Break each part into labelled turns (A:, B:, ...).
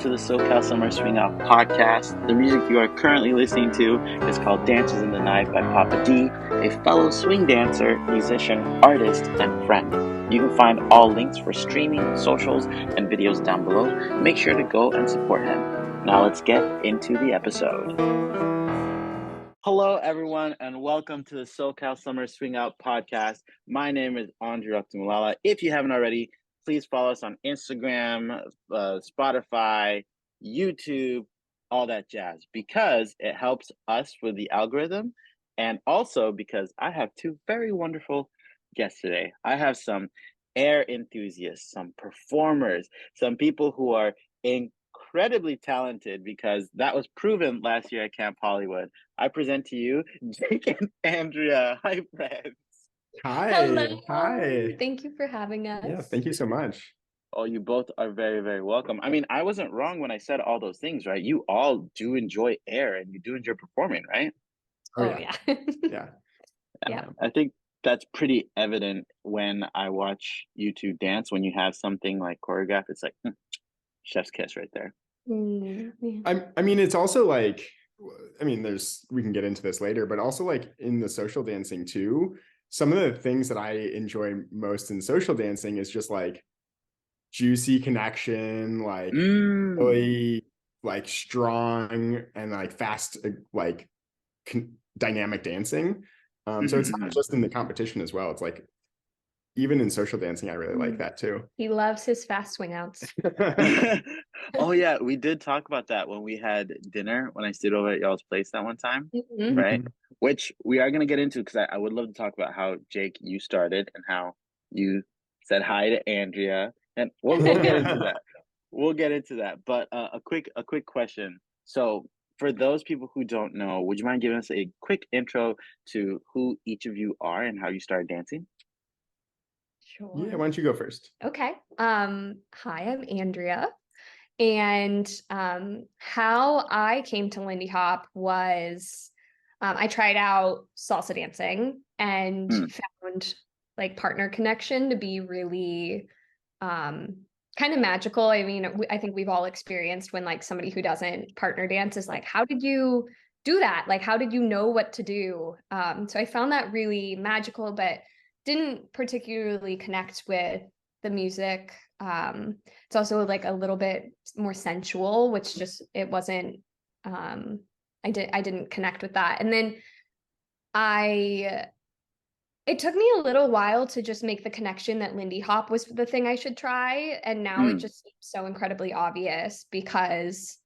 A: to the SoCal Summer Swing Out podcast. The music you are currently listening to is called Dances in the Night by Pàppa D, a fellow swing dancer, musician, artist, and friend. You can find all links for streaming, socials, and videos down below. Make sure to go and support him. Now let's get into the episode. Hello, everyone, and welcome to the SoCal Summer Swing Out podcast. My name is Andrea. If you haven't already, please follow us on Instagram, Spotify, YouTube, all that jazz, because it helps us with the algorithm, and also because I have two very wonderful guests today. I have some air enthusiasts, some performers, some people who are incredibly talented, because that was proven last year at Camp Hollywood. I present to you Jake and Andrea. Hi, friends.
B: Hello.
C: Hi.
B: Thank you for having us.
C: Yeah, thank you so much.
A: Oh, you both are very, very welcome. I mean, I wasn't wrong when I said all those things, right? You all do enjoy air and you do enjoy performing, right?
B: Oh, yeah.
C: Yeah.
B: Yeah.
A: I think that's pretty evident when I watch you two dance. When you have something like choreographed, it's like chef's kiss right there.
B: Yeah.
C: I mean, it's also like, we can get into this later, but also like in the social dancing too, some of the things that I enjoy most in social dancing is just like juicy connection, like really like strong and like fast, like dynamic dancing. So it's not just in the competition as well. It's like even in social dancing, I really like that too.
B: He loves his fast swing outs.
A: Oh yeah, we did talk about that when we had dinner, when I stayed over at y'all's place that one time, right? Which we are gonna get into, because I would love to talk about how, Jake, you started and how you said hi to Andrea, and we'll get into that. We'll get into that. But a quick question. So for those people who don't know, would you mind giving us a quick intro to who each of you are and how you started dancing?
B: Sure.
C: Yeah, why don't you go first?
B: Okay. Hi, I'm Andrea. And how I came to Lindy Hop was I tried out salsa dancing and found like partner connection to be really kind of magical. I mean, I think we've all experienced when like somebody who doesn't partner dance is like, how did you do that? Like, how did you know what to do? So I found that really magical, but didn't particularly connect with the music. It's also like a little bit more sensual, which just it wasn't. I didn't connect with that, and then it took me a little while to just make the connection that Lindy Hop was the thing I should try, and now it just seems so incredibly obvious because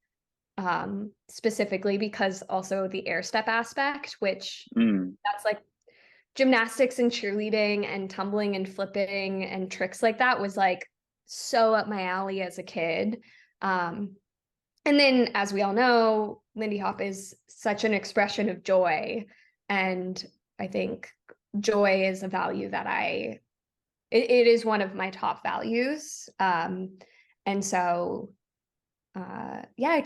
B: specifically because also the air step aspect, which that's like gymnastics and cheerleading and tumbling and flipping and tricks like that was like so up my alley as a kid. And then, as we all know, Lindy Hop is such an expression of joy. And I think joy is a value that it is one of my top values. And so, yeah,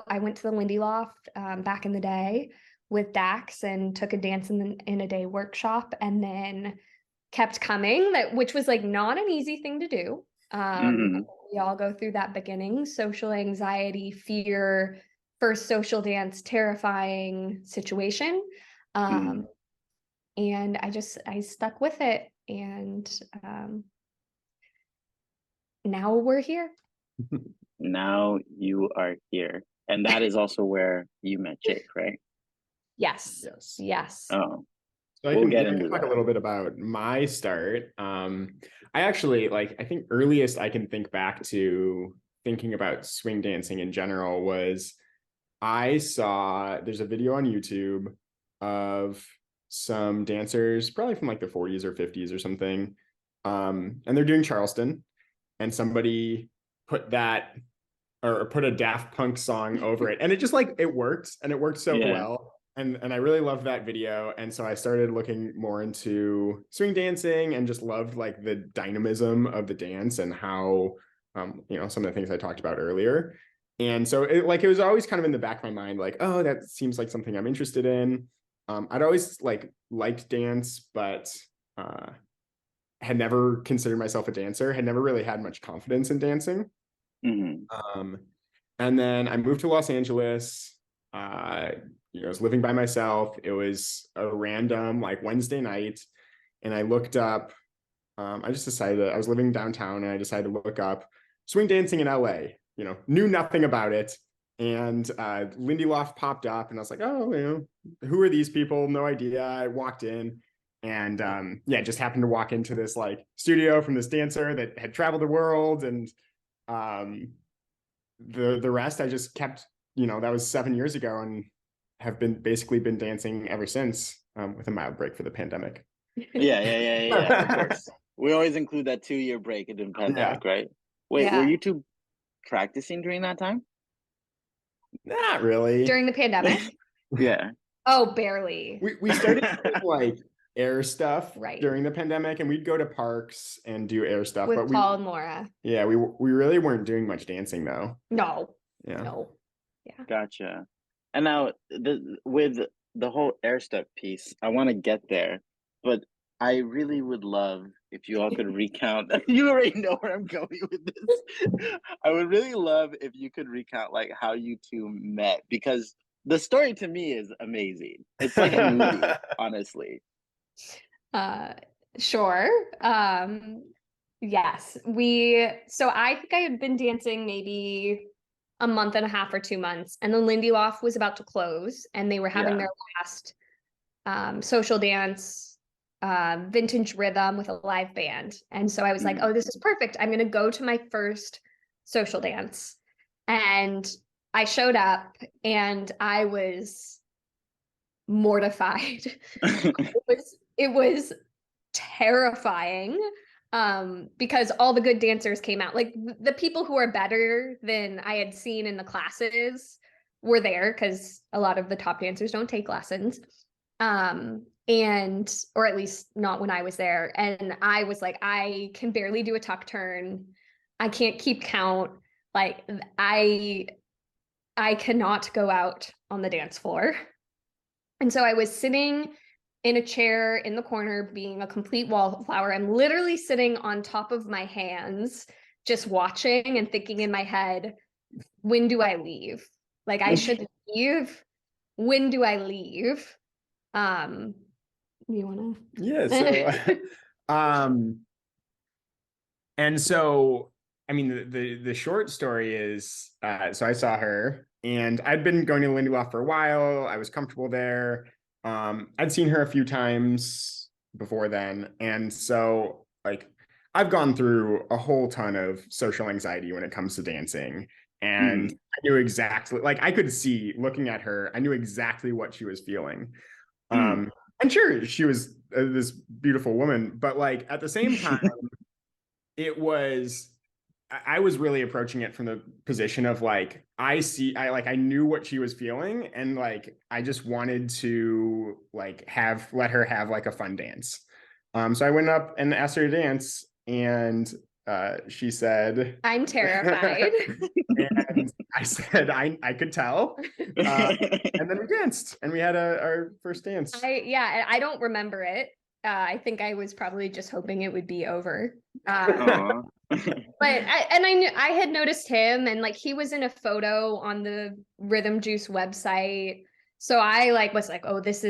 B: I went to the Lindy Loft back in the day with Dax and took a dance in a day workshop, and then kept coming, which was like not an easy thing to do. We all go through that beginning, social anxiety, fear, first social dance, terrifying situation. And I stuck with it, and now we're here.
A: Now you are here. And that is also where you met Jake, right?
B: Yes.
A: Oh,
C: So I can talk a little bit about my start. I actually I think earliest I can think back to thinking about swing dancing in general was I saw there's a video on YouTube of some dancers, probably from like the 40s or 50s or something. And they're doing Charleston, and somebody put a Daft Punk song over it. And it just it worked, and it worked so well. And I really loved that video. And so I started looking more into swing dancing and just loved like the dynamism of the dance and how, some of the things I talked about earlier. And so it was always kind of in the back of my mind, like, oh, that seems like something I'm interested in. I'd always liked dance, but had never considered myself a dancer, had never really had much confidence in dancing. And then I moved to Los Angeles. I was living by myself. It was a random like Wednesday night, and I looked up. I just decided I was living downtown, and I decided to look up swing dancing in LA. Knew nothing about it, and Lindy Loft popped up, and I was like, oh, who are these people? No idea. I walked in, and just happened to walk into this like studio from this dancer that had traveled the world, and the rest I just kept. That was 7 years ago, and have been dancing ever since, with a mild break for the pandemic.
A: Yeah. Of course. We always include that 2-year break in the pandemic, right? Wait, were you two practicing during that time?
C: Not really.
B: During the pandemic?
A: Yeah.
B: Oh, barely.
C: We started doing, like air stuff
B: right
C: during the pandemic, and we'd go to parks and do air stuff
B: with Paul and Laura.
C: Yeah, we really weren't doing much dancing though.
B: No.
A: Yeah. Gotcha. And now with the whole air step piece, I want to get there, but I really would love if you all could recount. You already know where I'm going with this. I would really love if you could recount like how you two met, because the story to me is amazing. It's like a movie, honestly.
B: Sure. Yes. So I think I had been dancing maybe a month and a half or 2 months, and the Lindy Loft was about to close, and they were having their last social dance, vintage rhythm with a live band. And so I was like, oh, this is perfect. I'm going to go to my first social dance. And I showed up, and I was mortified. It was terrifying, because all the good dancers came out. Like the people who are better than I had seen in the classes were there, because a lot of the top dancers don't take lessons, or at least not when I was there. And I was like, I can barely do a tuck turn. I can't keep count. Like I cannot go out on the dance floor. And so I was sitting in a chair in the corner, being a complete wallflower. I'm literally sitting on top of my hands, just watching and thinking in my head, when do I leave? Like I should leave. When do I leave? You wanna?
C: Yeah. So, and so, I mean, the short story is, so I saw her, and I'd been going to Lindy Loft for a while. I was comfortable there. I'd seen her a few times before then. And so like I've gone through a whole ton of social anxiety when it comes to dancing. And I knew exactly, like I could see looking at her, I knew exactly what she was feeling. And sure, she was this beautiful woman, but like at the same time, I was really approaching it from the position of like, I knew what she was feeling, and like, I just wanted to like let her have like a fun dance. So I went up and asked her to dance, and she said,
B: I'm terrified.
C: And I said, I could tell. And then we danced, and we had our first dance.
B: I don't remember it. I think I was probably just hoping it would be over. But I had noticed him, and like he was in a photo on the Rhythm Juice website. So I was like, oh, this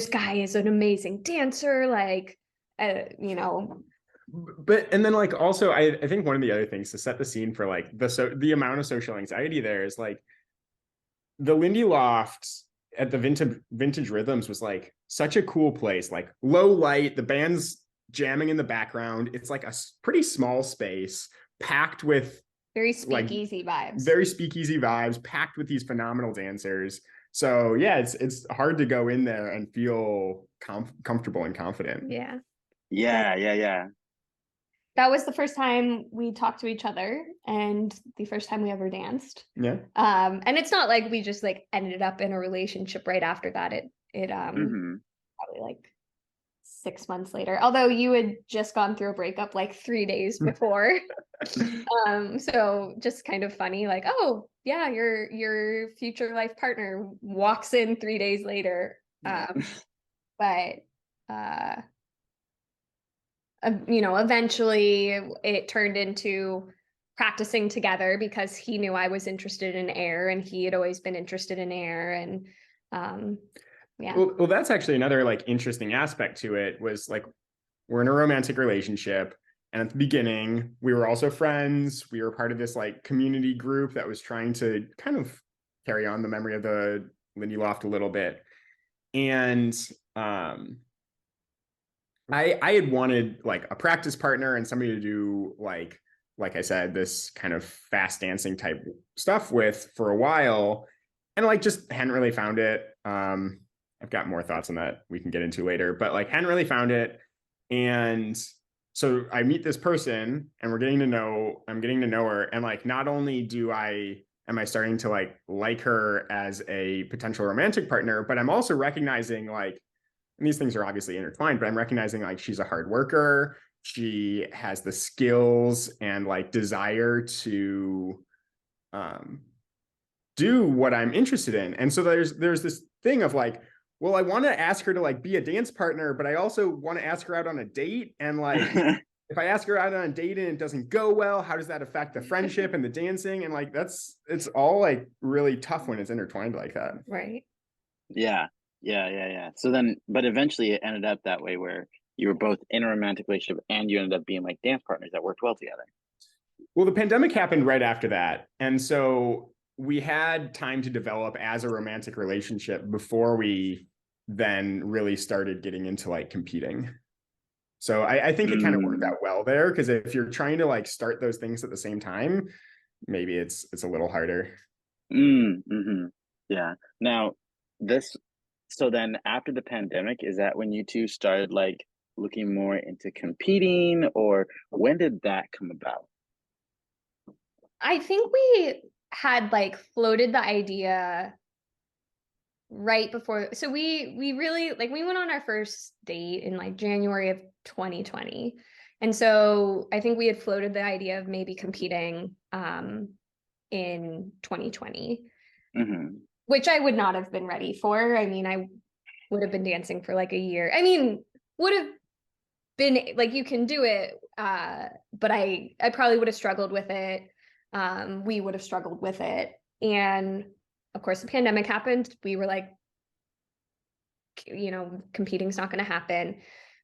B: guy is an amazing dancer. Like,
C: But and then like also I think one of the other things to set the scene for like the amount of social anxiety there is like the Lindy Loft at the vintage Rhythms was like such a cool place, like low light, the band's jamming in the background. It's like a pretty small space packed with
B: very speakeasy
C: vibes, packed with these phenomenal dancers. So yeah, it's hard to go in there and feel comfortable and confident.
A: Yeah.
B: That was the first time we talked to each other, and the first time we ever danced.
C: Yeah.
B: And it's not like we just like ended up in a relationship right after that. It probably like 6 months later, although you had just gone through a breakup like 3 days before. So just kind of funny, like, oh yeah, your future life partner walks in 3 days later. But eventually it turned into practicing together because he knew I was interested in air and he had always been interested in air. And yeah.
C: Well, that's actually another like interesting aspect to it was like, we're in a romantic relationship. And at the beginning, we were also friends. We were part of this like community group that was trying to kind of carry on the memory of the Lindy Loft a little bit. And I had wanted like a practice partner and somebody to do like I said, this kind of fast dancing type stuff with for a while, and like just hadn't really found it. I've got more thoughts on that we can get into later, but like hadn't really found it. And so I meet this person and I'm getting to know her. And like, not only am I starting to like her as a potential romantic partner, but I'm also recognizing like, and these things are obviously intertwined, but I'm recognizing like she's a hard worker. She has the skills and like desire to do what I'm interested in. And so there's this thing of like, well, I want to ask her to like be a dance partner, but I also want to ask her out on a date. And like, if I ask her out on a date and it doesn't go well, how does that affect the friendship and the dancing? And like, it's all like really tough when it's intertwined like that.
B: Right.
A: Yeah. So then, but eventually it ended up that way where you were both in a romantic relationship and you ended up being like dance partners that worked well together.
C: Well, the pandemic happened right after that. And so we had time to develop as a romantic relationship before we then really started getting into like competing. So I think it kind of worked out well there, because if you're trying to like start those things at the same time, maybe it's a little harder.
A: Yeah. Now so then after the pandemic, is that when you two started like looking more into competing, or when did that come about?
B: I think we had like floated the idea right before. So we really like, we went on our first date in like January of 2020. And so I think we had floated the idea of maybe competing in 2020, which I would not have been ready for. I mean, I would have been dancing for like a year. I mean, would have been like, you can do it, but I probably would have struggled with it. We would have struggled with it. And of course, the pandemic happened. We were like, competing's not going to happen.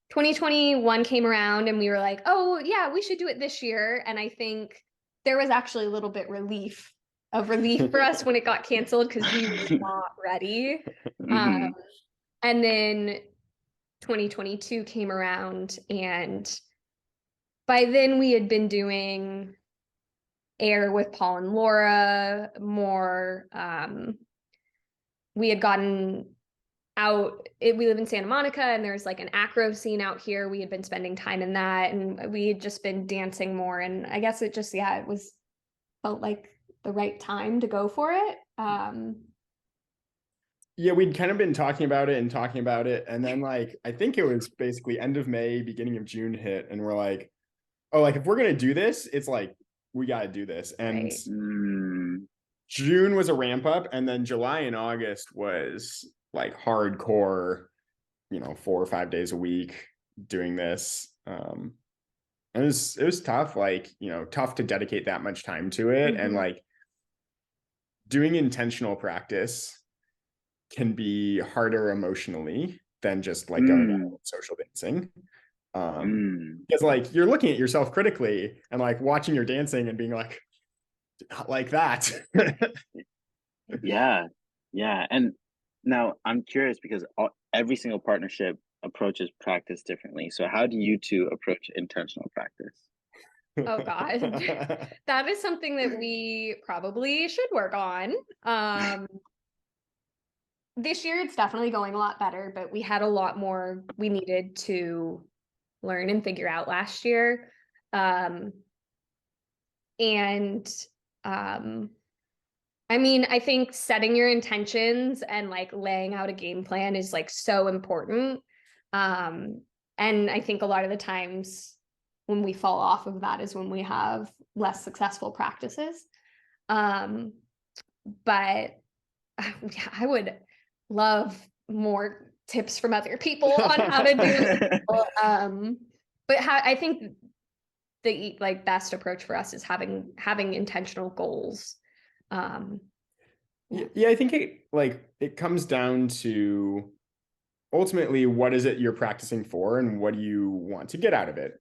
B: 2021 came around and we were like, oh yeah, we should do it this year. And I think there was actually a little bit of relief for us when it got canceled, because we were not ready. And then 2022 came around, and by then we had been doing air with Paul and Laura more. We had gotten out, we live in Santa Monica, and there's like an acro scene out here. We had been spending time in that, and we had just been dancing more. And I guess it just, it felt like the right time to go for it.
C: Yeah, we'd kind of been talking about it. And then like, I think it was basically end of May, beginning of June hit. And we're like, oh, like if we're going to do this, it's like, we got to do this. And June was a ramp up. And then July and August was like hardcore, 4 or 5 days a week doing this. And it was tough, like, tough to dedicate that much time to it. And like doing intentional practice can be harder emotionally than just like going out with social dancing. Because like you're looking at yourself critically and like watching your dancing and being like that.
A: Yeah. And now I'm curious, because every single partnership approaches practice differently. So how do you two approach intentional practice?
B: Oh God, that is something that we probably should work on. This year it's definitely going a lot better, but we had a lot more we needed to learn and figure out last year. I mean, I think setting your intentions and like laying out a game plan is like so important. And I think a lot of the times when we fall off of that is when we have less successful practices. But I would love more tips from other people on how to do it. But I think the like best approach for us is having intentional goals.
C: Yeah, I think it comes down to ultimately what is it you're practicing for and what do you want to get out of it.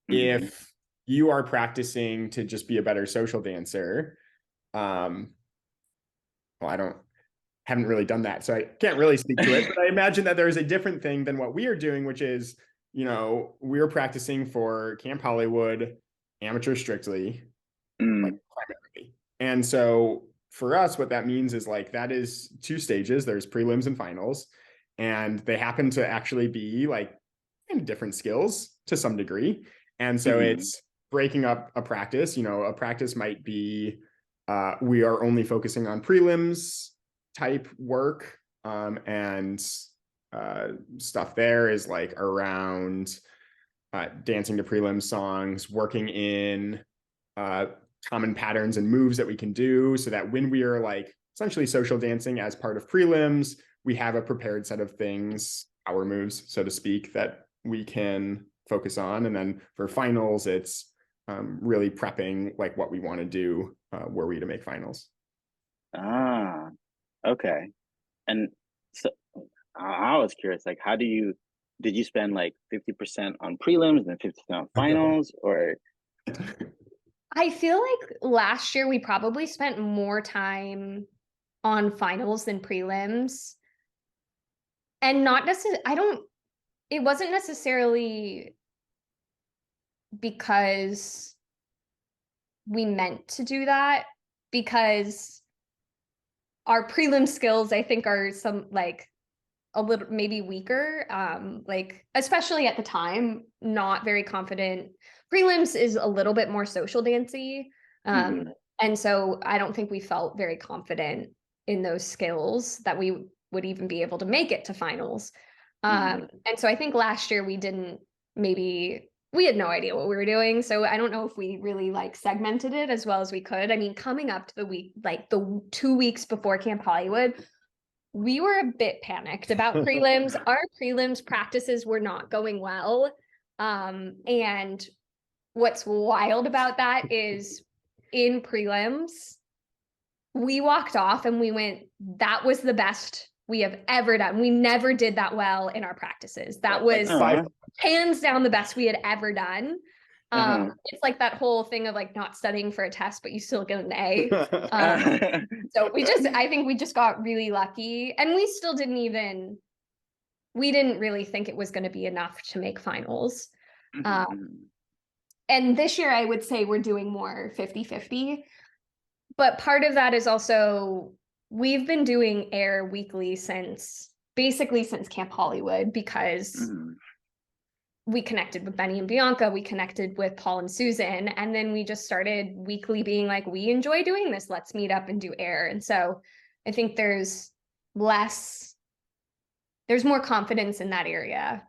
C: If you are practicing to just be a better social dancer, well, haven't really done that, so I can't really speak to it, but I imagine that there's a different thing than what we are doing, which is, we're practicing for Camp Hollywood, amateur strictly, like primarily. And so for us, what that means is like, that is 2 stages. There's prelims and finals, and they happen to actually be like kind of different skills to some degree. And so it's breaking up a practice. A practice might be, we are only focusing on prelims type work, and stuff there is like around dancing to prelim songs, working in common patterns and moves that we can do, so that when we are like essentially social dancing as part of prelims, we have a prepared set of things, power moves, so to speak, that we can focus on. And then for finals, it's really prepping like what we want to do were we to make finals.
A: Okay. And so I was curious, like, did you spend like 50% on prelims and then 50% on finals, or?
B: I feel like last year we probably spent more time on finals than prelims. And not necessarily, it wasn't necessarily because we meant to do that, because our prelim skills, I think, are some like a little maybe weaker, like especially at the time, not very confident. Prelims is a little bit more social dancey, and so I don't think we felt very confident in those skills that we would even be able to make it to finals. And so I think last year we had no idea what we were doing. So I don't know if we really like segmented it as well as we could. I mean, coming up to the week, like the 2 weeks before Camp Hollywood, we were a bit panicked about prelims. Our prelims practices were not going well. And what's wild about that is in prelims, we walked off and we went, that was the best we have ever done. We never did that well in our practices. That was hands down the best we had ever done. It's like that whole thing of like not studying for a test, but you still get an A. So I think we just got really lucky, and we still didn't really think it was going to be enough to make finals. And this year I would say we're doing more 50-50, but part of that is also, we've been doing air weekly since Camp Hollywood, because we connected with Benny and Bianca, we connected with Paul and Susan, and then we just started weekly being like, we enjoy doing this, let's meet up and do air. And so I think there's more confidence in that area.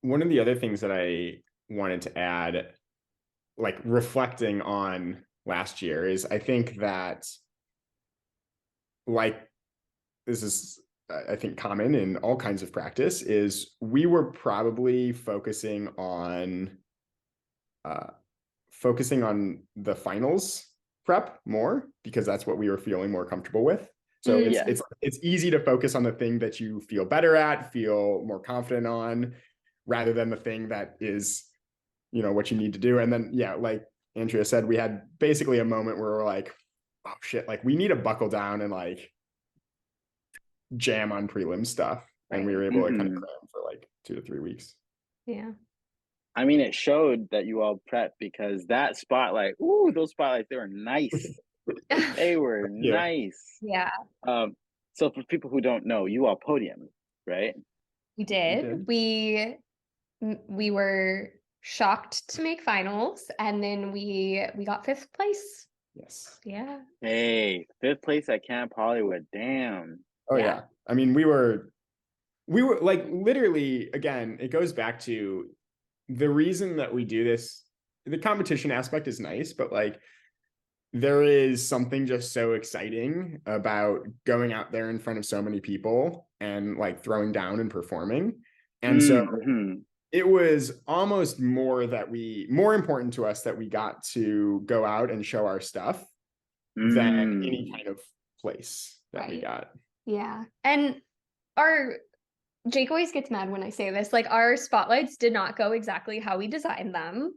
C: One of the other things that I wanted to add, like reflecting on last year, is I think that, like, this is I think common in all kinds of practice, is we were probably focusing on the finals prep more, because that's what we were feeling more comfortable with. So it's easy to focus on the thing that you feel better at, feel more confident on, rather than the thing that is, what you need to do. And then, like Andrea said, we had basically a moment where we're like, oh shit, like we need to buckle down and like jam on prelim stuff. And we were able to kind of cram for like 2 to 3 weeks.
B: Yeah.
A: I mean, it showed that you all prepped, because that spotlight, those spotlights, they were nice. They were nice.
B: Yeah.
A: So for people who don't know, you all podiumed, right?
B: We did. We were shocked to make finals, and then we got 5th place.
C: Yes.
B: Yeah.
A: Hey, 5th place at Camp Hollywood. Damn.
C: Oh yeah. I mean, we were like, literally, again, it goes back to the reason that we do this. The competition aspect is nice, but like, there is something just so exciting about going out there in front of so many people and like throwing down and performing. And so it was almost more important to us that we got to go out and show our stuff than any kind of place that we got.
B: Yeah. And Jake always gets mad when I say this, like our spotlights did not go exactly how we designed them.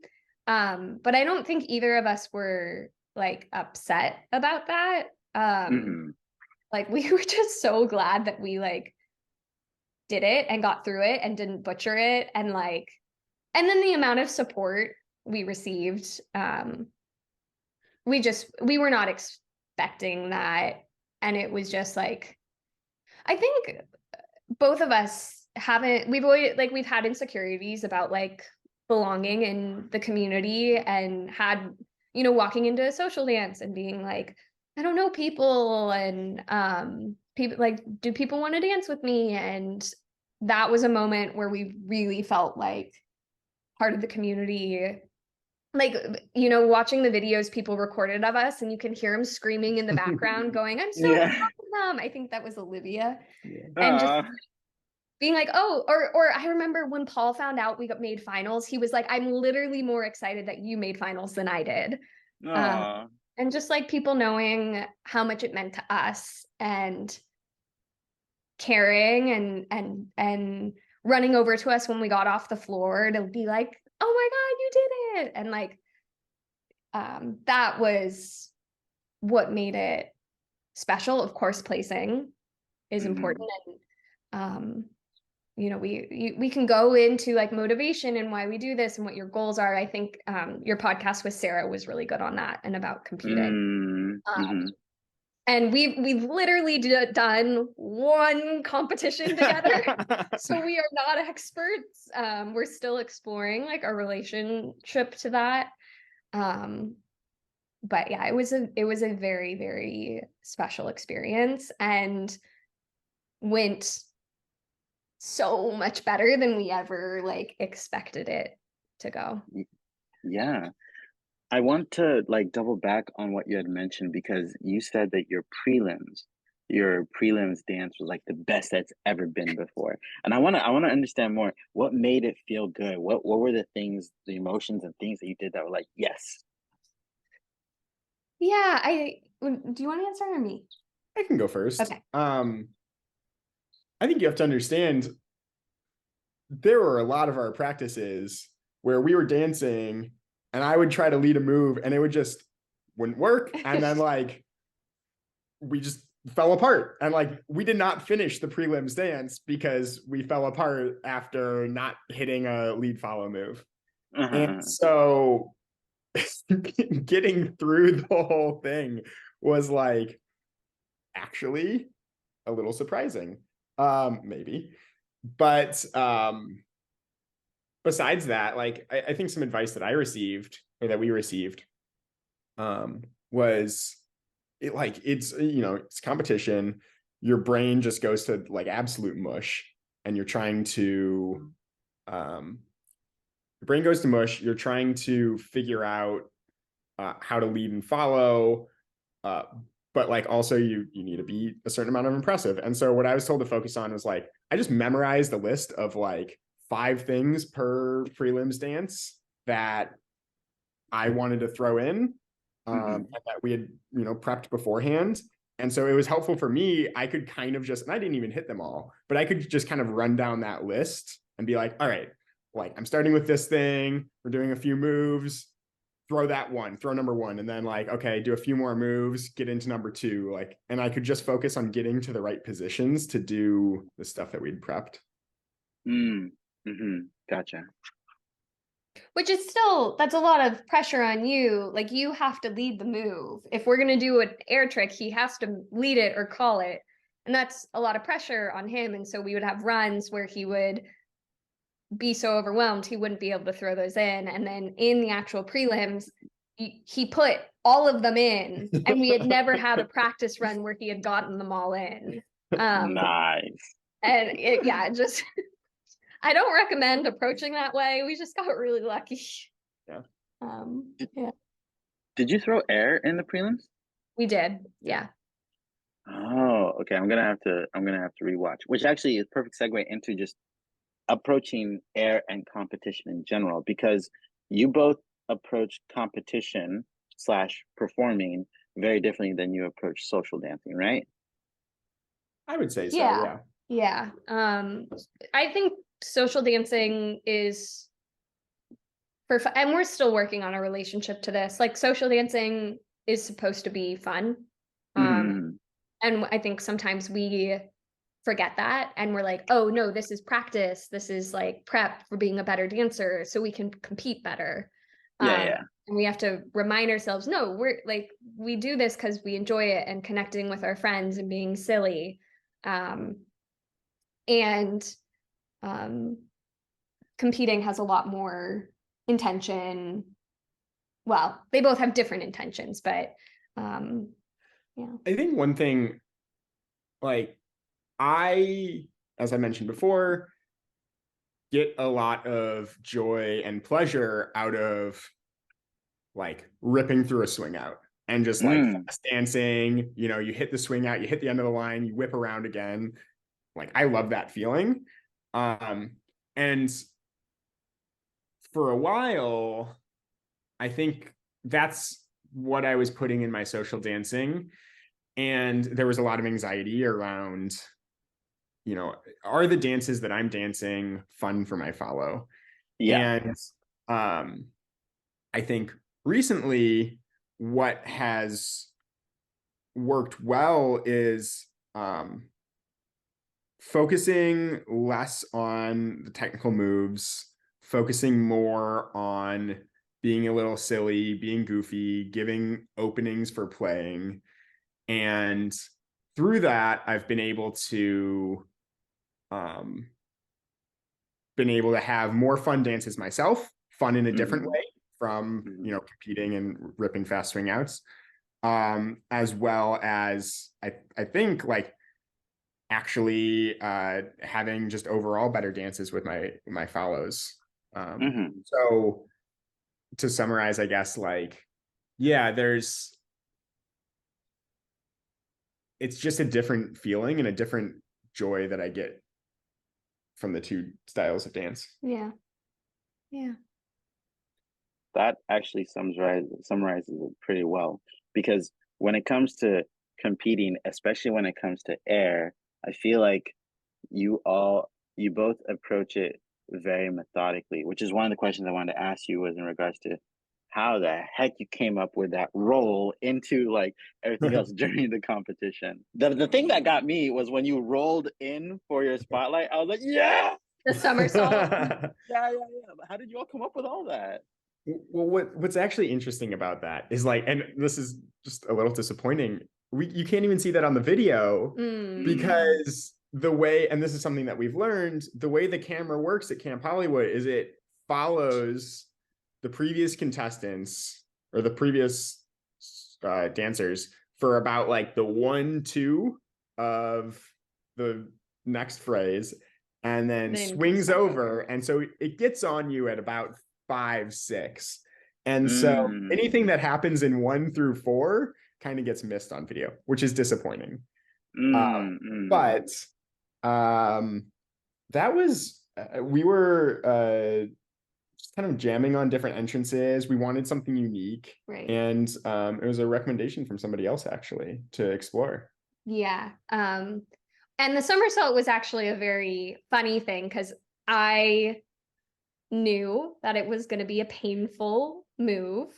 B: But I don't think either of us were like upset about that. Like we were just so glad that we like did it and got through it and didn't butcher it. And then the amount of support we received, we were not expecting that. And it was just like, I think both of us we've had insecurities about like belonging in the community and had, walking into a social dance and being like, I don't know people, and people like, do people want to dance with me? And that was a moment where we really felt like part of the community. Like, watching the videos people recorded of us, and you can hear them screaming in the background going, I'm so proud of them. I think that was Olivia. And just being like, oh, or I remember when Paul found out we made finals, he was like, I'm literally more excited that you made finals than I did. And just like people knowing how much it meant to us and caring and running over to us when we got off the floor to be like, oh my God, you did it. And like, that was what made it special. Of course, placing is important. And, we can go into like motivation and why we do this and what your goals are. I think your podcast with Sarah was really good on that and about competing. And we've literally done one competition together. So we are not experts. We're still exploring like our relationship to that. But yeah, it was a very, very special experience and went so much better than we ever like expected it to go.
A: Yeah. I want to like double back on what you had mentioned, because you said that your prelims dance was like the best that's ever been before. And I want to understand more. What made it feel good? What were the things, the emotions and things that you did that were like, yes?
B: Yeah, do you want to answer or me?
C: I can go first.
B: Okay.
C: I think you have to understand there were a lot of our practices where we were dancing and I would try to lead a move and it wouldn't work. And then like, we just fell apart. And like, we did not finish the prelims dance because we fell apart after not hitting a lead follow move. And so getting through the whole thing was like, actually a little surprising. Maybe. But besides that, like I think some advice that I received or that we received was it's competition. Your brain just goes to like absolute mush and you're trying to your brain goes to mush. You're trying to figure out how to lead and follow. But like also you need to be a certain amount of impressive. And so what I was told to focus on was like, I just memorized a list of like 5 things per prelims dance that I wanted to throw in and that we had, prepped beforehand. And so it was helpful for me. I could kind of and I didn't even hit them all, but I could just kind of run down that list and be like, all right, like I'm starting with this thing. We're doing a few moves. Throw number 1, and then like, okay, do a few more moves, get into number 2, like, and I could just focus on getting to the right positions to do the stuff that we'd prepped.
A: Gotcha.
B: Which is that's a lot of pressure on you. Like you have to lead the move. If we're gonna do an air trick, he has to lead it or call it. And that's a lot of pressure on him. And so we would have runs where he would be so overwhelmed he wouldn't be able to throw those in, and then in the actual prelims he put all of them in and we had never had a practice run where he had gotten them all in.
A: Nice.
B: And just I don't recommend approaching that way. We just got really lucky.
A: Did you throw air in the prelims?
B: We did. Yeah.
A: Oh, okay. I'm gonna have to rewatch, which actually is perfect segue into just approaching air and competition in general, because you both approach competition slash performing very differently than you approach social dancing, right?
C: I would say so,
B: yeah. Yeah. I think social dancing is for fun, and we're still working on a relationship to this. Like, social dancing is supposed to be fun. And I think sometimes we forget that, and we're like, oh no, this is practice, this is like prep for being a better dancer so we can compete better. And we have to remind ourselves, no, we're like, we do this because we enjoy it and connecting with our friends and being silly. And competing has a lot more intention. Well, they both have different intentions, but yeah.
C: I think one thing, like, as I mentioned before, get a lot of joy and pleasure out of like ripping through a swing out and just like fast dancing. You know, you hit the swing out, you hit the end of the line, you whip around again. Like, I love that feeling. And for a while, I think that's what I was putting in my social dancing. And there was a lot of anxiety around, you know, are the dances that I'm dancing fun for my follow?
A: Yeah.
C: And I think recently what has worked well is focusing less on the technical moves, focusing more on being a little silly, being goofy, giving openings for playing. And through that, I've been able to have more fun dances myself, fun in a different way from, you know, competing and ripping fast swing outs, as well as I think like actually having just overall better dances with my follows. So to summarize, I guess, like, yeah, it's just a different feeling and a different joy that I get from the two styles of dance.
B: Yeah.
A: That actually summarizes it pretty well, because when it comes to competing, especially when it comes to air, I feel like you both approach it very methodically, which is one of the questions I wanted to ask you, was in regards to how the heck you came up with that roll into like everything else during the competition. The thing that got me was when you rolled in for your spotlight, I was like, yeah,
B: the somersault.
A: yeah. How did you all come up with all that?
C: Well, what's actually interesting about that is, like, and this is just a little disappointing, you can't even see that on the video because the way, and this is something that we've learned, the way the camera works at Camp Hollywood is it follows the previous contestants or the previous dancers for about like the 1-2 of the next phrase, and then swings over, and so it gets on you at about 5-6, and so anything that happens in 1-4 kind of gets missed on video, which is disappointing. But that was we were just kind of jamming on different entrances. We wanted something unique,
B: right?
C: And it was a recommendation from somebody else actually to explore.
B: Yeah. And the somersault was actually a very funny thing because I knew that it was going to be a painful move,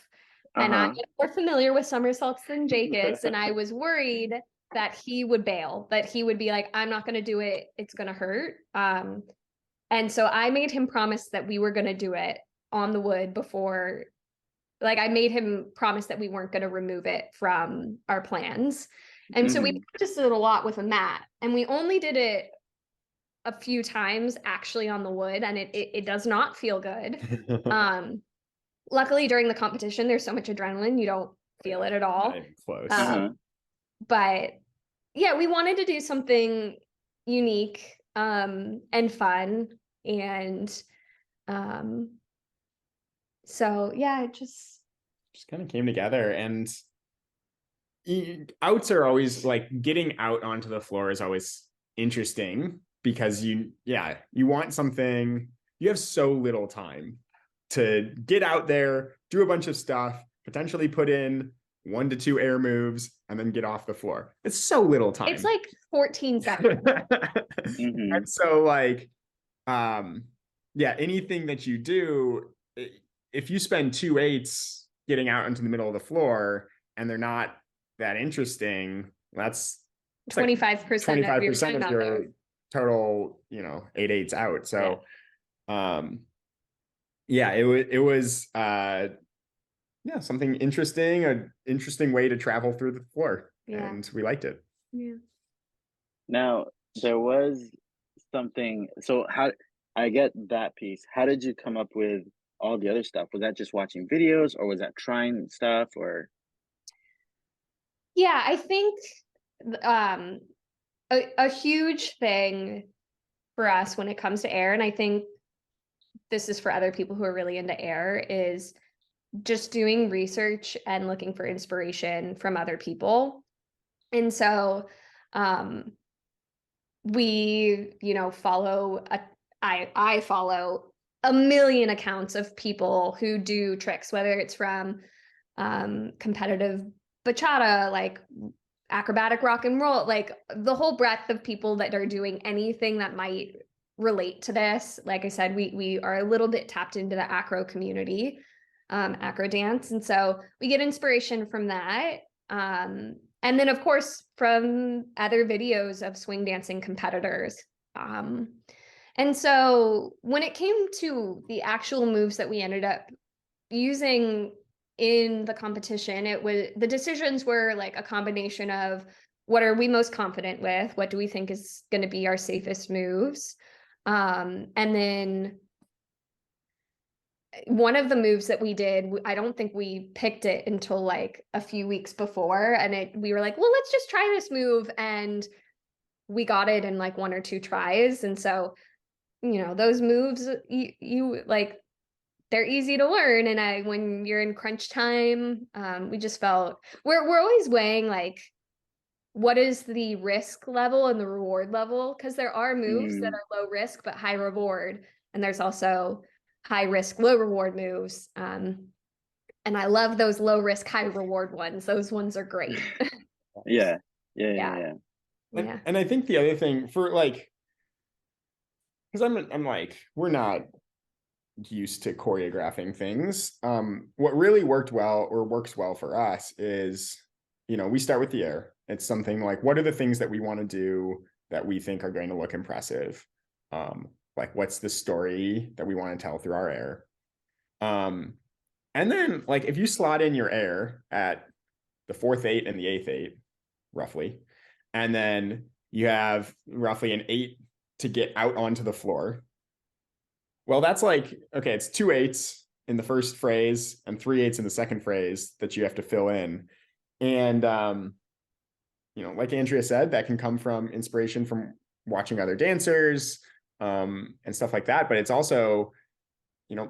B: and I'm more familiar with somersaults than Jake is, and I was worried that he would bail, that he would be like, I'm not going to do it, it's going to hurt. And so I made him promise that we were going to do it on the wood before, like I made him promise that we weren't going to remove it from our plans. And so we practiced it a lot with a mat, and we only did it a few times actually on the wood, and it does not feel good. Luckily during the competition there's so much adrenaline, you don't feel it at all. Close. But yeah, we wanted to do something unique and fun, and so yeah, it just
C: kind of came together. And outs are always, like, getting out onto the floor is always interesting because you want something, you have so little time to get out there, do a bunch of stuff, potentially put in 1 to 2 air moves, and then get off the floor. It's so little time.
B: It's like 14 seconds.
C: And so like, anything that you do, if you spend 2/8 getting out into the middle of the floor and they're not that interesting, that's
B: 25%
C: of your total, 8/8 out. So, it was something interesting, an interesting way to travel through the floor, and we liked it.
B: Yeah.
A: Now, there was something, so how, I get that piece. How did you come up with all the other stuff? Was that just watching videos, or was that trying stuff, or?
B: Yeah, I think a huge thing for us when it comes to air, and I think this is for other people who are really into air, is just doing research and looking for inspiration from other people. And so we, follow I follow a million accounts of people who do tricks, whether it's from competitive bachata, like acrobatic rock and roll, like the whole breadth of people that are doing anything that might relate to this. Like I said, we are a little bit tapped into the acro community, acro dance, and so we get inspiration from that. And then, of course, from other videos of swing dancing competitors. And so when it came to the actual moves that we ended up using in the competition, the decisions were like a combination of what are we most confident with? What do we think is going to be our safest moves? And then one of the moves that we did, I don't think we picked it until like a few weeks before, and we were like, well, let's just try this move, and we got it in like 1 or 2 tries. And so, those moves, you like, they're easy to learn, and when you're in crunch time, we just felt we're always weighing like what is the risk level and the reward level, because there are moves that are low risk but high reward, and there's also high risk, low reward moves. And I love those low risk, high reward ones. Those ones are great.
A: Yeah.
C: And I think the other thing for like, because I'm like, we're not used to choreographing things. What really works well for us is, we start with the air. It's something like, what are the things that we want to do that we think are going to look impressive? Like, what's the story that we want to tell through our air? And then, like, if you slot in your air at the 4th 8 and the 8th 8, roughly, and then you have roughly an 8 to get out onto the floor. Well, that's like, okay, it's 2 8s in the first phrase and 3 8s in the second phrase that you have to fill in. And, like Andrea said, that can come from inspiration from watching other dancers, and stuff like that. But it's also,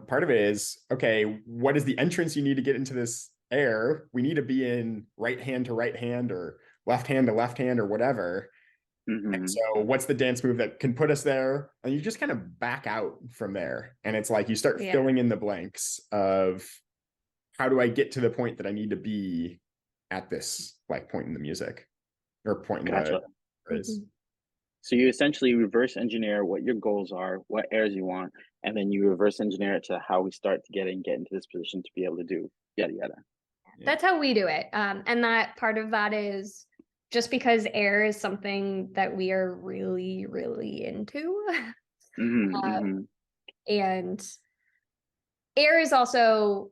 C: part of it is, okay, what is the entrance you need to get into this air? We need to be in right hand to right hand, or left hand to left hand, or whatever. And so what's the dance move that can put us there? And you just kind of back out from there. And it's like you start filling in the blanks of, how do I get to the point that I need to be at this like point in the music, or point in the phrase.
A: So you essentially reverse engineer what your goals are, what airs you want, and then you reverse engineer it to how we start to get into this position to be able to do yada yada.
B: That's how we do it. And that part of that is just because air is something that we are really, really into. And air is also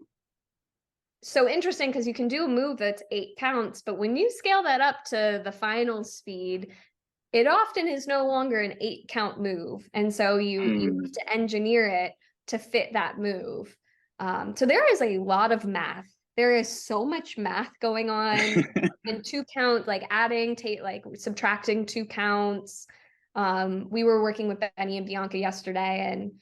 B: so interesting because you can do a move that's 8 counts, but when you scale that up to the final speed, it often is no longer an 8 count move. And so you have to engineer it to fit that move. So there is a lot of math. There is so much math going on and 2 count, like adding, like subtracting 2 counts. We were working with Benny and Bianca yesterday, and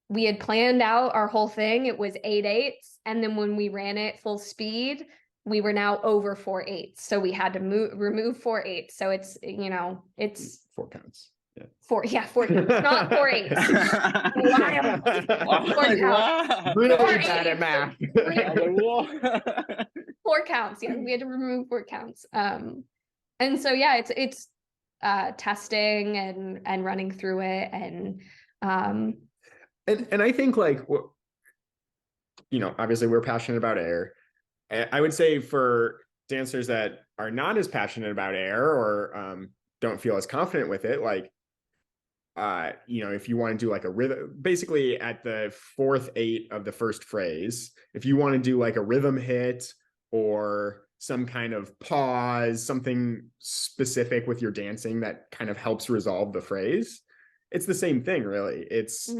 B: we had planned out our whole thing. It was 8 8s. And then when we ran it full speed, we were now over 4 8s. So we had to remove 4 8s. So it's, it's
C: 4 counts.
B: 4 counts, not 4 8s. Wild. 4 counts.
C: Really bad at math.
B: 4 counts. Yeah, we had to remove 4 counts. And so yeah, it's testing and running through it, and
C: I think, like, obviously we're passionate about air. I would say for dancers that are not as passionate about air, or don't feel as confident with it, like, if you want to do like a rhythm, basically at the 4th 8 of the first phrase, if you want to do like a rhythm hit or some kind of pause, something specific with your dancing that kind of helps resolve the phrase, it's the same thing, really. It's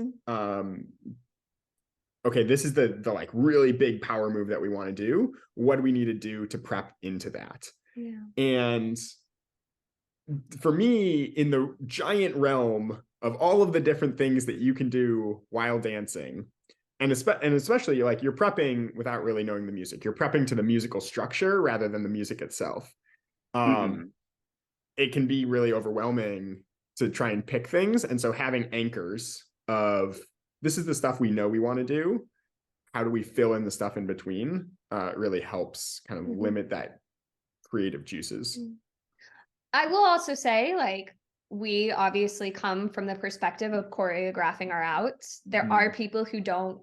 C: okay, this is the like really big power move that we want to do. What do we need to do to prep into that? And for me, in the giant realm of all of the different things that you can do while dancing, and especially like you're prepping without really knowing the music, you're prepping to the musical structure rather than the music itself. It can be really overwhelming to try and pick things. And so having anchors of, this is the stuff we know we want to do, how do we fill in the stuff in between, really helps kind of limit that creative juices.
B: I will also say, like, we obviously come from the perspective of choreographing our outs. There are people who don't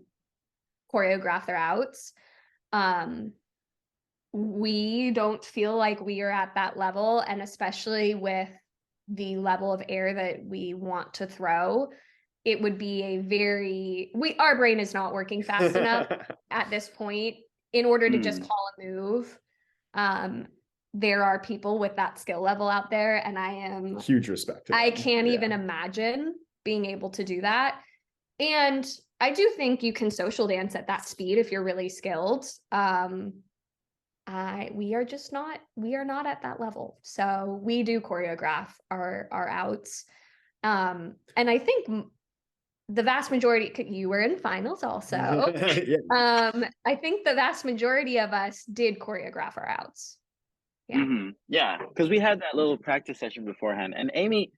B: choreograph their outs. We don't feel like we are at that level, and especially with the level of air that we want to throw, it would be our brain is not working fast enough at this point in order to just call a move. There are people with that skill level out there, and I am
C: huge respect.
B: I can't even imagine being able to do that. And I do think you can social dance at that speed if you're really skilled. We are not at that level. So we do choreograph our outs. And I think the vast majority, you were in finals also. I think the vast majority of us did choreograph our outs.
A: Yeah, because we had that little practice session beforehand, and Amy,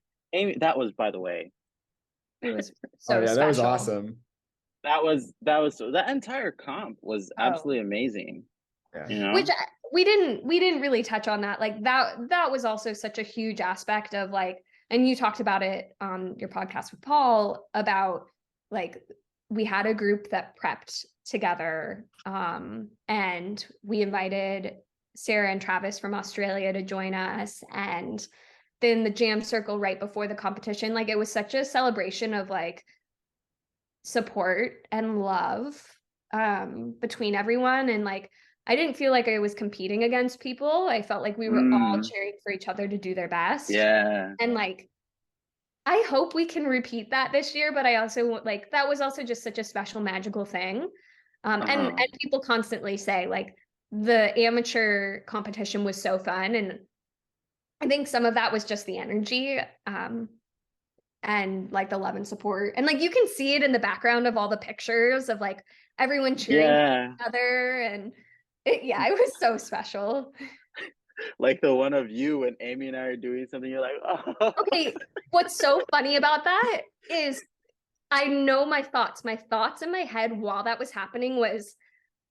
A: that was, by the way,
B: it was so special.
C: That was awesome.
A: That entire comp was absolutely amazing.
B: Which we didn't really touch on that. Like that was also such a huge aspect of, like, and you talked about it on your podcast with Paul about, like, we had a group that prepped together, and we invited Sarah and Travis from Australia to join us, and then the jam circle right before the competition. Like, it was such a celebration of, like, support and love between everyone, and, like, I didn't feel like I was competing against people. I felt like we were all cheering for each other to do their best. And, like, I hope we can repeat that this year, but I also, like, that was also just such a special, magical thing. And people constantly say, like, the amateur competition was so fun, and I think some of that was just the energy, and, like, the love and support, and, like, you can see it in the background of all the pictures of, like, everyone cheering for each other, and it was so special.
A: Like the one of you when Amy and I are doing something, you're like, oh.
B: Okay, what's so funny about that is I know my thoughts in my head while that was happening was,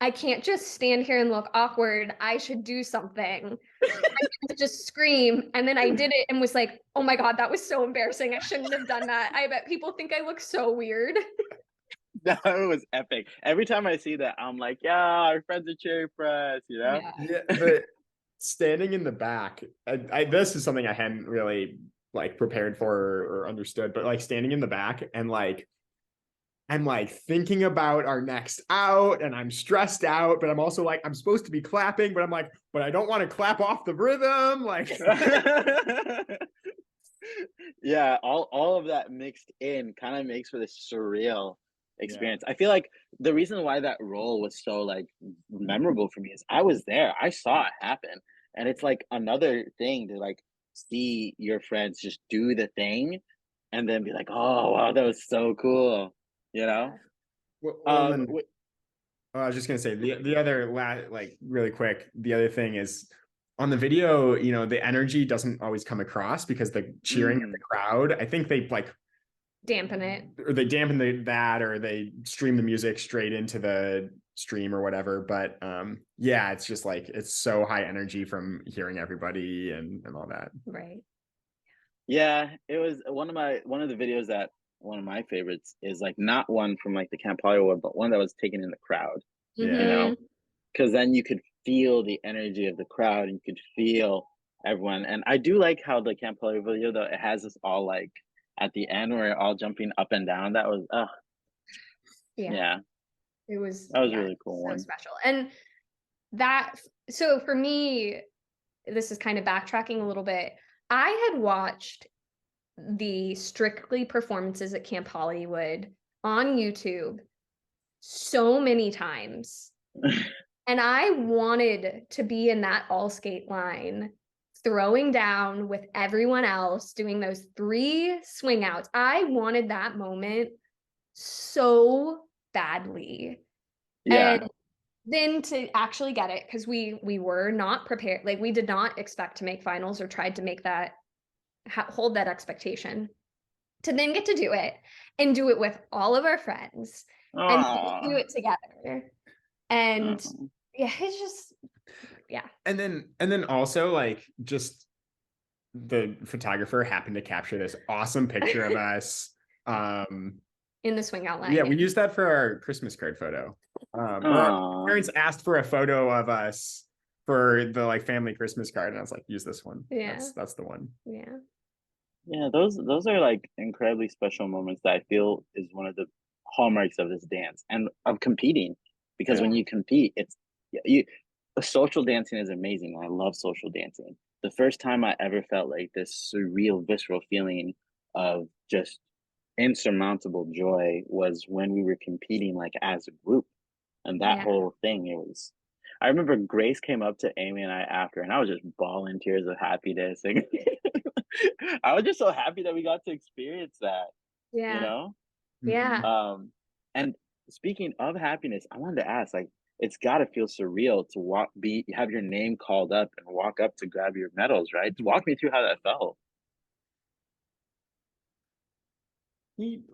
B: I can't just stand here and look awkward. I should do something. I could just scream. And then I did it and was like, oh my God, that was so embarrassing. I shouldn't have done that. I bet people think I look so weird.
A: No, it was epic. Every time I see that, I'm like, yeah, our friends are cheering for us,
C: Yeah, but standing in the back, this is something I hadn't really, like, prepared for or understood, but, like, standing in the back and, like, I'm, like, thinking about our next out, and I'm stressed out, but I'm also, like, I'm supposed to be clapping, but I'm like, but I don't want to clap off the rhythm, like.
A: Yeah, all of that mixed in kind of makes for this surreal experience. I feel like the reason why that role was so, like, memorable for me is I was there, I saw it happen, and it's like another thing to, like, see your friends just do the thing and then be like, oh wow, that was so cool, you know.
C: I was just gonna say the other like, really quick, the other thing is on the video, you know, the energy doesn't always come across because the cheering of the crowd, I think they like
B: dampen it,
C: or they dampen that, or they stream the music straight into the stream or whatever. But yeah, it's just like it's so high energy from hearing everybody and all that.
B: right?
A: Yeah, it was one of the videos that one of my favorites is like not one from like the Camp Hollywood, but one that was taken in the crowd.
C: Yeah.
A: You know, because then you could feel the energy of the crowd and you could feel everyone. And I do like how the Camp Hollywood video though it has us all like at the end where we're all jumping up and down. That was yeah.
B: It was
A: That was a really cool
B: so
A: one.
B: special. And that, so for me, this is kind of backtracking a little bit. I had watched the Strictly performances at Camp Hollywood on YouTube so many times. And I wanted to be in that all skate line, throwing down with everyone else, doing those 3 swing outs. I wanted that moment so badly.
A: Yeah.
B: And then to actually get it, because we were not prepared, like we did not expect to make finals or tried to make that hold that expectation, to then get to do it and do it with all of our friends and do it together. And yeah, it's just and
C: then also like just the photographer happened to capture this awesome picture of us
B: in the swing out line.
C: Yeah, we used that for our Christmas card photo. Our parents asked for a photo of us for the like family Christmas card, and I was like, use this one.
B: Yeah,
C: that's the one.
A: Yeah, those are like incredibly special moments that I feel is one of the hallmarks of this dance and of competing, because when you compete, it's social dancing is amazing. I love social dancing. The first time I ever felt like this surreal, visceral feeling of just insurmountable joy was when we were competing like as a group, and that whole thing, it was, I remember Grace came up to Amy and I after, and I was just bawling tears of happiness. And I was just so happy that we got to experience that. You know? And speaking of happiness, I wanted to ask, like, it's got to feel surreal to have your name called up and walk up to grab your medals, right? Walk me through how that felt.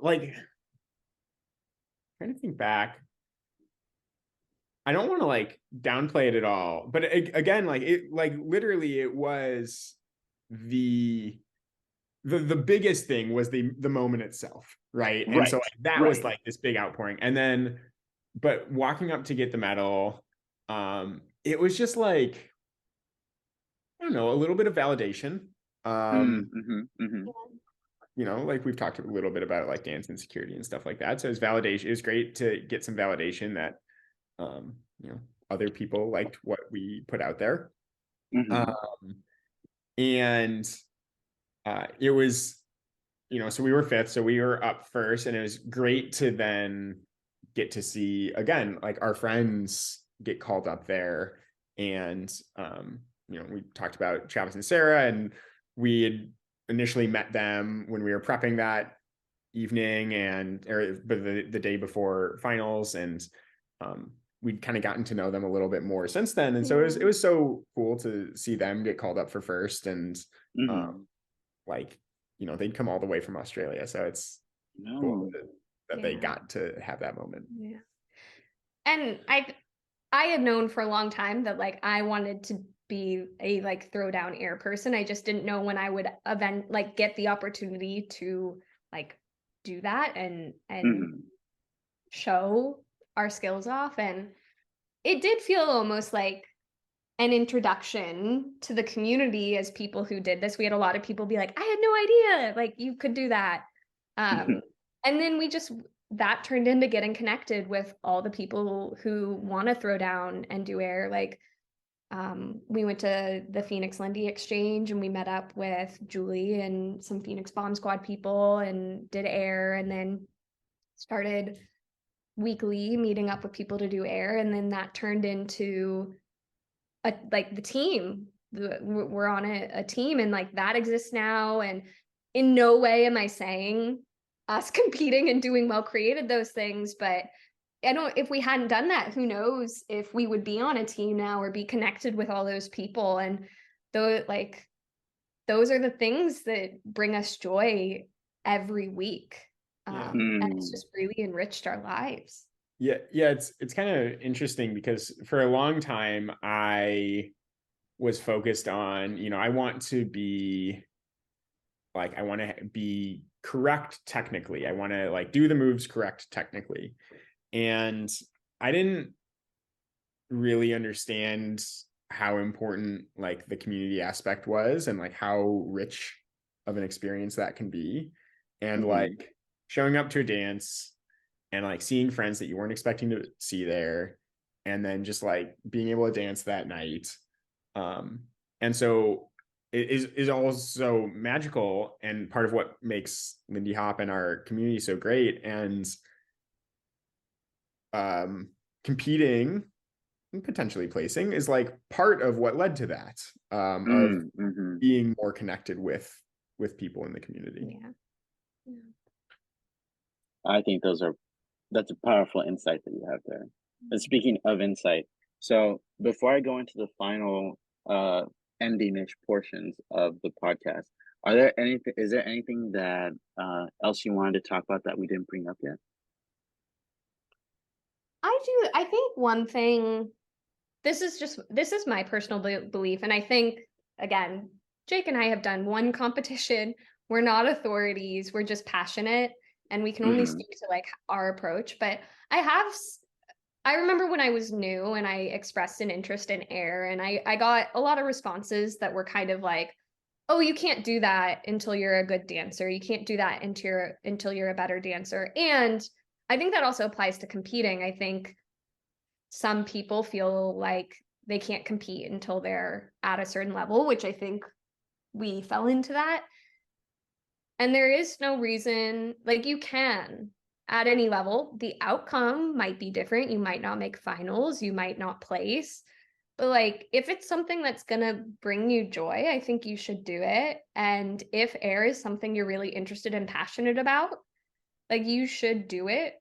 C: Like, trying to think back, I don't want to like downplay it at all, but again, like it, like literally, it was the biggest thing was the moment itself, right? And so like, that was like this big outpouring, and then, but walking up to get the medal, it was just like, I don't know, a little bit of validation. You know, like we've talked a little bit about like dance insecurity and stuff like that. So it's validation. It was great to get some validation that, you know, other people liked what we put out there. And it was, you know, so we were 5th, so we were up first, and it was great to then get to see again, like our friends get called up there. And, you know, we talked about Travis and Sarah, and we had initially met them when we were prepping that evening but the day before finals, and we'd kind of gotten to know them a little bit more since then. And so it was so cool to see them get called up for first, and like, you know, they'd come all the way from Australia, so it's cool that they got to have that moment.
B: And I had known for a long time that like I wanted to be a like throwdown air person. I just didn't know when I would get the opportunity to like do that and show our skills off. And it did feel almost like an introduction to the community as people who did this. We had a lot of people be like, I had no idea like you could do that. And then that turned into getting connected with all the people who want to throw down and do air. Like, we went to the Phoenix Lindy Exchange and we met up with Dluhy and some Phoenix Bomb Squad people and did air, and then started weekly meeting up with people to do air. And then that turned into the team. We're on a team, and like that exists now. And in no way am I saying us competing and doing well created those things, but if we hadn't done that, who knows if we would be on a team now or be connected with all those people. And those are the things that bring us joy every week. And it's just really enriched our lives.
C: Yeah, it's kind of interesting because for a long time I was focused on, I want to be correct technically. I want to do the moves correct technically. And I didn't really understand how important the community aspect was and how rich of an experience that can be. And showing up to a dance and seeing friends that you weren't expecting to see there, and then just being able to dance that night. And so it is also magical and part of what makes Lindy Hop and our community so great. And competing and potentially placing is part of what led to that, of being more connected with people in the community.
B: Yeah.
A: I think that's a powerful insight that you have there. And speaking of insight, so before I go into the final ending-ish portions of the podcast, is there anything that else you wanted to talk about that we didn't bring up yet?
B: I think one thing, this is my personal belief, and I think, again, Jake and I have done one competition. We're not authorities, we're just passionate, and we can only speak to our approach. But I remember when I was new and I expressed an interest in air, and I got a lot of responses that were kind of oh, you can't do that until you're a good dancer. You can't do that until you're a better dancer. And I think that also applies to competing. I think some people feel like they can't compete until they're at a certain level, which I think we fell into that. And there is no reason, you can at any level. The outcome might be different. You might not make finals, you might not place, but if it's something that's gonna bring you joy, I think you should do it. And if air is something you're really interested and passionate about, you should do it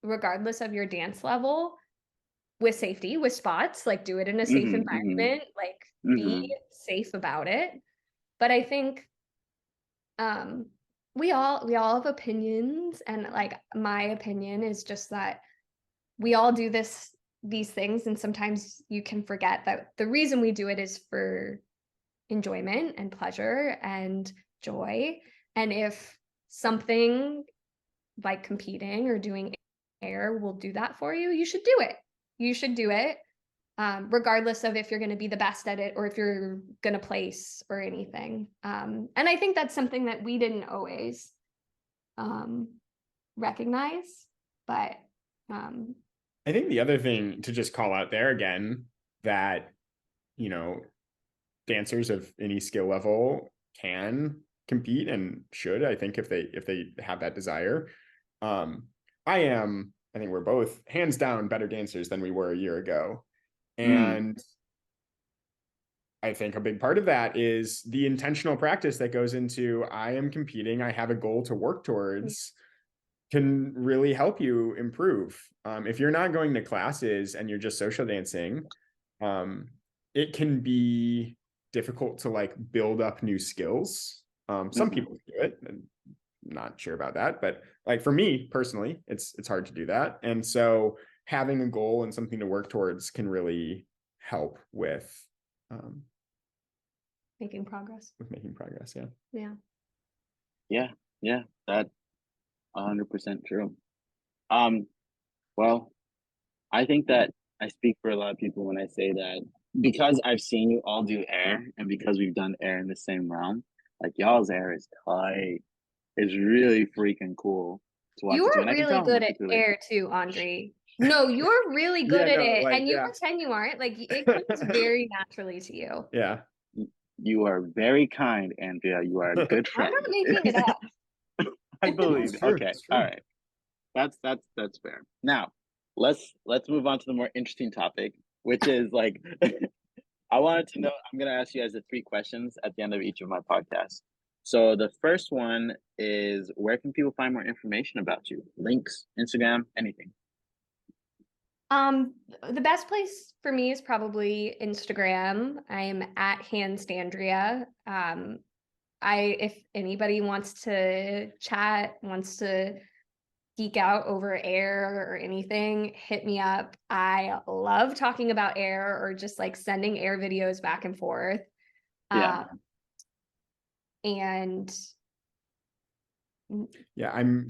B: regardless of your dance level, with safety, with spots, do it in a safe environment, be safe about it. But I think we all have opinions, and my opinion is just that we all do these things, and sometimes you can forget that the reason we do it is for enjoyment and pleasure and joy. And if something like competing or doing air will do that for you, you should do it. You should do it, regardless of if you're going to be the best at it or if you're going to place or anything. And I think that's something that we didn't always recognize. But
C: I think the other thing to just call out there again, that, dancers of any skill level can compete and should, I think, if they have that desire. I think we're both hands down better dancers than we were a year ago. And I think a big part of that is the intentional practice that goes into, I am competing, I have a goal to work towards, can really help you improve. If you're not going to classes and you're just social dancing, it can be difficult to build up new skills. Some people do it, and not sure about that, but for me personally, it's hard to do that. And so having a goal and something to work towards can really help with
B: making progress.
A: Yeah, that's 100% true. Well, I think that I speak for a lot of people when I say that, because I've seen you all do air, and because we've done air in the same realm, y'all's air is tight. It's really freaking cool to watch.
B: You are really good at air too, Andre. No, you're really good at it, and you pretend you aren't. It comes very naturally to you.
C: Yeah.
A: You are very kind, Andrea. You are a good friend.
B: I'm not making it up.
A: I believe. Okay. All right. That's fair. Now, let's move on to the more interesting topic, which is I wanted to know, I'm going to ask you guys the 3 questions at the end of each of my podcasts. So the first one is, where can people find more information about you? Links, Instagram, anything?
B: The best place for me is probably Instagram. I am at Andrea. If anybody wants to chat, wants to geek out over air or anything, hit me up. I love talking about air or just like sending air videos back and forth.
A: Yeah.
B: And
C: yeah, I'm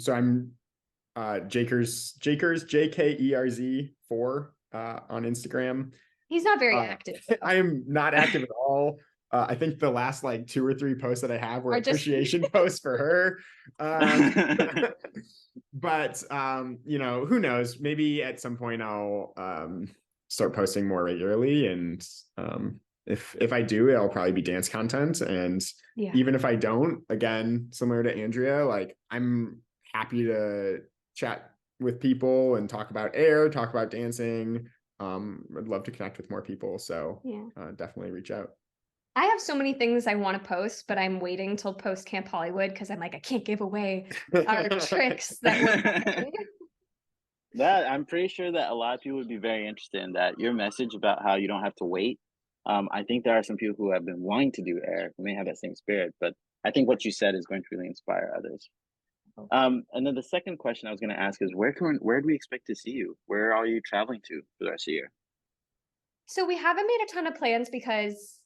C: Jakers JKERZ4 on Instagram.
B: He's not very active.
C: I am not active at all. I think the last like 2 or 3 posts that I have were appreciation posts for her. But you know, who knows? Maybe at some point I'll start posting more regularly, and if I do, it'll probably be dance content. And even if I don't, again, similar to Andrea, like I'm happy to chat with people and talk about air, talk about dancing. I'd love to connect with more people, so definitely reach out.
B: I have so many things I want to post, but I'm waiting till post Camp Hollywood because I'm like, I can't give away our tricks that we're doing.
A: That I'm pretty sure that a lot of people would be very interested in that. Your message about how you don't have to wait. I think there are some people who have been wanting to do air who may have that same spirit, but I think what you said is going to really inspire others. And then the second question I was going to ask is where do we expect to see you? Where are you traveling to for the rest of the year?
B: So we haven't made a ton of plans because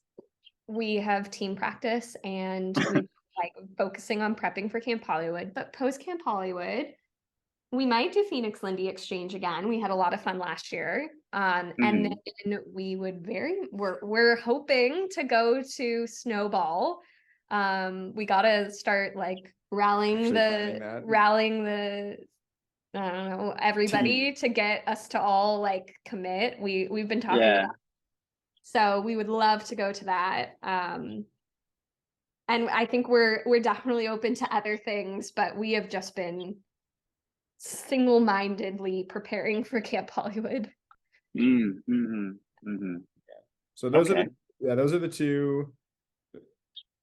B: we have team practice and we're like focusing on prepping for Camp Hollywood. But post Camp Hollywood, we might do Phoenix Lindy Exchange again. We had a lot of fun last year. And then we would we're hoping to go to Snowball. We gotta start like rallying the I don't know, everybody to get us to all like commit. We've been talking about, so we would love to go to that. And I think we're definitely open to other things, but we have just been single-mindedly preparing for Camp Hollywood.
C: So those are the 2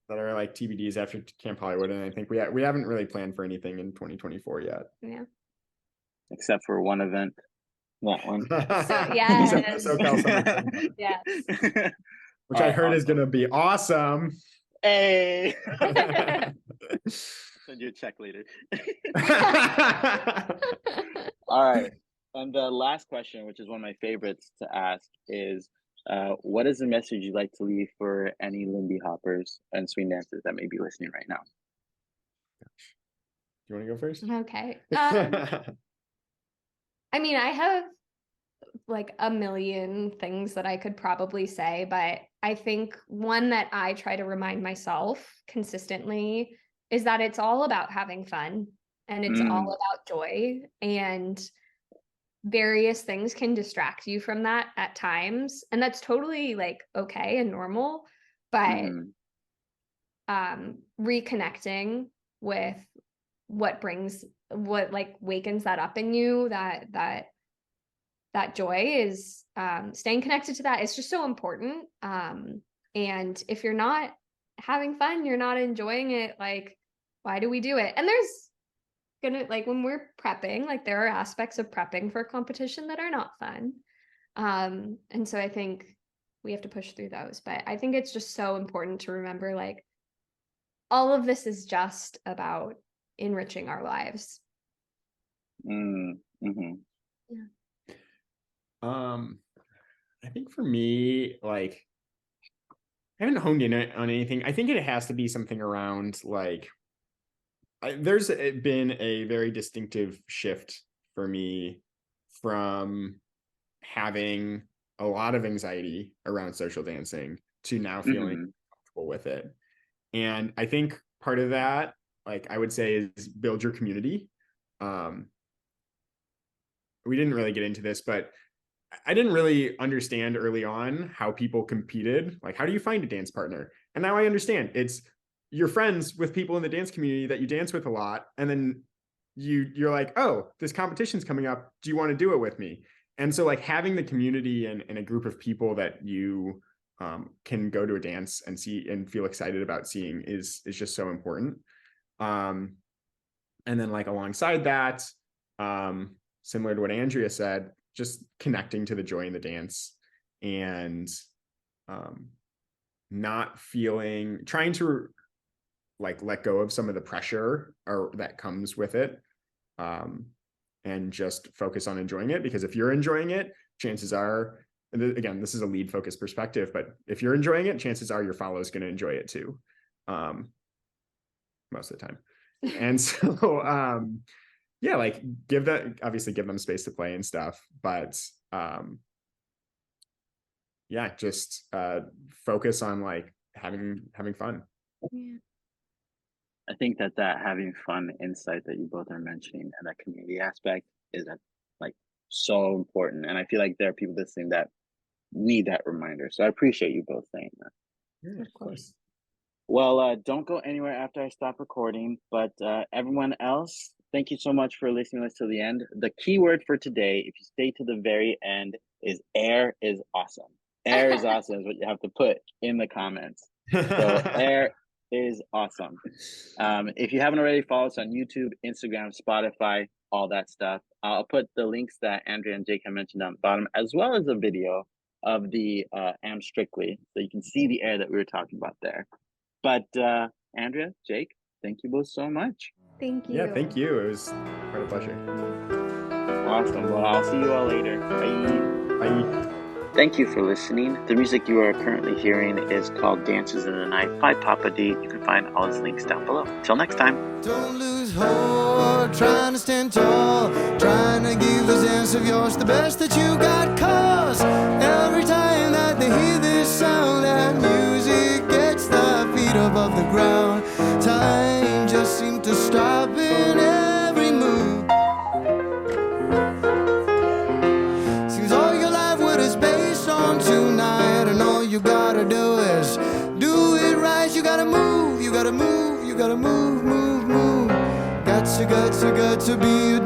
C: that are like TBDs after Camp Hollywood, and I think we haven't really planned for anything in 2024 yet.
B: Yeah.
A: Except for one event. That one.
C: SoCal Summer.
B: Yes.
C: Which I heard is going to be awesome.
A: Hey. Send you a check later. All right. And the last question, which is one of my favorites to ask, is what is the message you'd like to leave for any Lindy hoppers and swing dancers that may be listening right now?
C: Do you want to go first?
B: Okay. I mean, I have like a million things that I could probably say, but I think one that I try to remind myself consistently is that it's all about having fun and it's all about joy, and various things can distract you from that at times. And that's totally like okay and normal, but reconnecting with what like wakens that up in you, that joy is staying connected to that. It's just so important. And if you're not having fun, you're not enjoying it, like why do we do it? And there's like when we're prepping, like there are aspects of prepping for competition that are not fun. And so I think we have to push through those. But I think it's just so important to remember, like, all of this is just about enriching our lives.
C: I think for me, like, I haven't honed in on anything. I think it has to be something around like, there's been a very distinctive shift for me from having a lot of anxiety around social dancing to now feeling comfortable with it. And I think part of that, like I would say, is build your community. We didn't really get into this, but I didn't really understand early on how people competed. Like, how do you find a dance partner? And now I understand. It's you're friends with people in the dance community that you dance with a lot. And then you're like, oh, this competition's coming up. Do you want to do it with me? And so like having the community and a group of people that you can go to a dance and see and feel excited about seeing is just so important. And then like alongside that, similar to what Andrea said, just connecting to the joy in the dance, and not trying to like let go of some of the pressure or that comes with it, and just focus on enjoying it. Because if you're enjoying it, chances are, again, this is a lead focused perspective, but if you're enjoying it, chances are your follow is going to enjoy it too, most of the time. And so yeah, like obviously give them space to play and stuff, but yeah, just focus on like having fun.
B: Yeah.
A: I think that having fun insight that you both are mentioning and that community aspect is like so important. And I feel like there are people listening that need that reminder. So I appreciate you both saying that.
C: Yeah, of course.
A: Well, don't go anywhere after I stop recording, but everyone else, thank you so much for listening to us till the end. The key word for today, if you stay to the very end, is air is awesome. Air is awesome is what you have to put in the comments. So air is awesome. If you haven't already, follow us on YouTube, Instagram, Spotify, all that stuff. I'll put the links that Andrea and Jake have mentioned down the bottom, as well as a video of the Am Strictly, so you can see the air that we were talking about there. But Andrea, Jake, thank you both so much.
B: Thank you.
C: Yeah, thank you. It was quite a pleasure.
A: Awesome. Well, I'll see you all later. Bye.
C: Bye.
A: Thank you for listening. The music you are currently hearing is called Dances in the Night by Pàppa D. You can find all his links down below. Till next time.
D: Don't lose hope, trying to stand tall, trying to give this dance of yours the best that you got, 'cause every time that they hear this sound, that music gets their feet above the ground. Time just seemed to stop in every move. Seems all your life what is based on tonight, and all you gotta do is do it right. You gotta move, you gotta move, you gotta move, move, move. Got to be a